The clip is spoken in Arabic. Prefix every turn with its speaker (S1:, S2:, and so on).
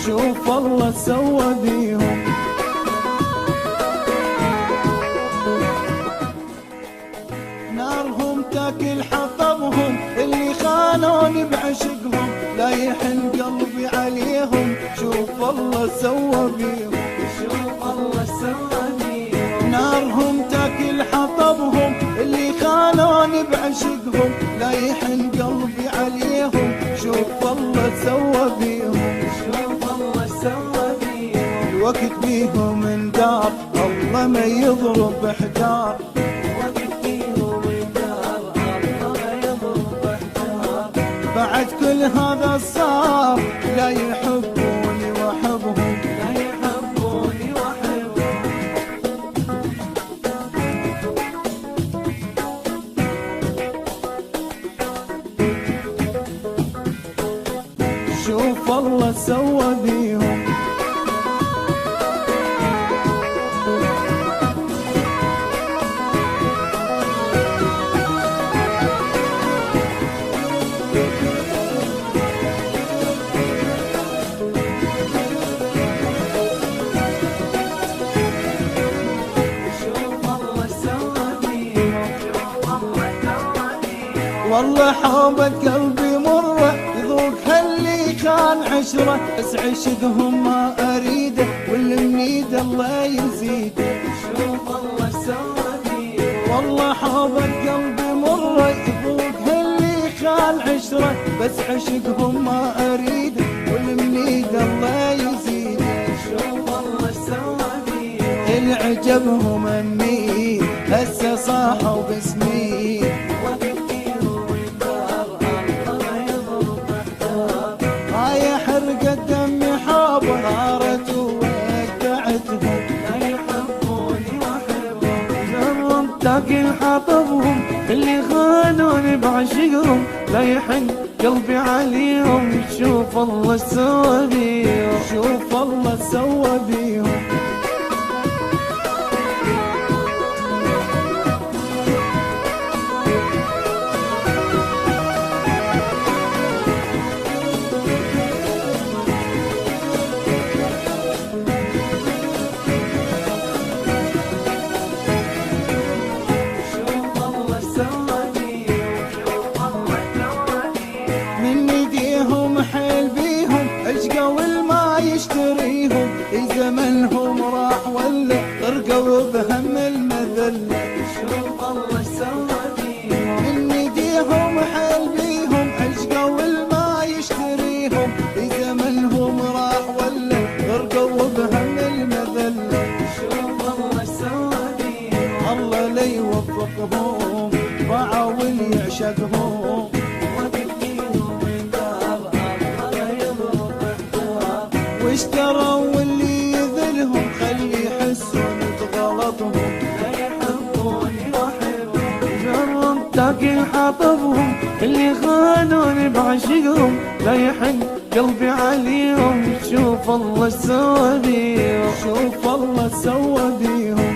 S1: شوف الله سوى بيهم. نارهم تاكل حطبهم اللي خانوني بعشقهم، لا يحن قلبي عليهم. شوف الله سوى بيهم،
S2: شوف الله سوى بيهم.
S1: نارهم تاكل حطبهم اللي خانوني بعشقهم، لا يحن قلبي عليهم. شوف الله سوى بيهم،
S2: شوف الله سوى بيهم.
S1: الوقت بيهم اندار، الله ما يضرب حجار.
S2: وقت بيهم اندار، الله ما يضرب حجار.
S1: بعد كل هذا صار لا يحبوني واحبهم،
S2: لا يحبوني واحبهم.
S1: شوف الله سوى بيهم. والله حوبة قلبي مرة يذوق هاللي كان عشرة، بس عشقهم ما أريده واللي منيد الله يزيده.
S2: شوف الله سوى بيهم.
S1: والله حوبة قلبي مرة يذوق هاللي كان عشرة، بس عشقهم ما أريده واللي منيد الله يزيده.
S2: شوف الله سوى بيهم.
S1: اللي عجبهم أمي هسه صاحوا باسمي، حرقت دمي حابة طارت وودعتهم.
S2: لا يحبوني واحبهم.
S1: جربت
S2: تاكل حطبهم اللي خانوني بعشقهم، لا يحن قلبي عليهم. شوف الله سوى بيهم.
S1: شوف الله سوى بيهم. يشتريهم زمنهم راح ولا طرقوا بهم المذلة.
S2: شوف الله سوى بيهم.
S1: من ايديهم حل بيهم عشقوا الما يشتريهم، زمنهم راح ولا طرقوا بهم المذلة.
S2: شوف الله سوى بيهم.
S1: الله لا يوفقهم ضاعوا واللي يعشقهم. واشتروا واللي يذلهم خلي يحسون بغلطهم.
S2: لا يحبوني واحبهم.
S1: جرب
S2: تاكل حطبهم اللي خانوني بعشقهم، لا يحن قلبي عليهم. شوف الله سوى بيهم.
S1: شوف الله سوى بيهم.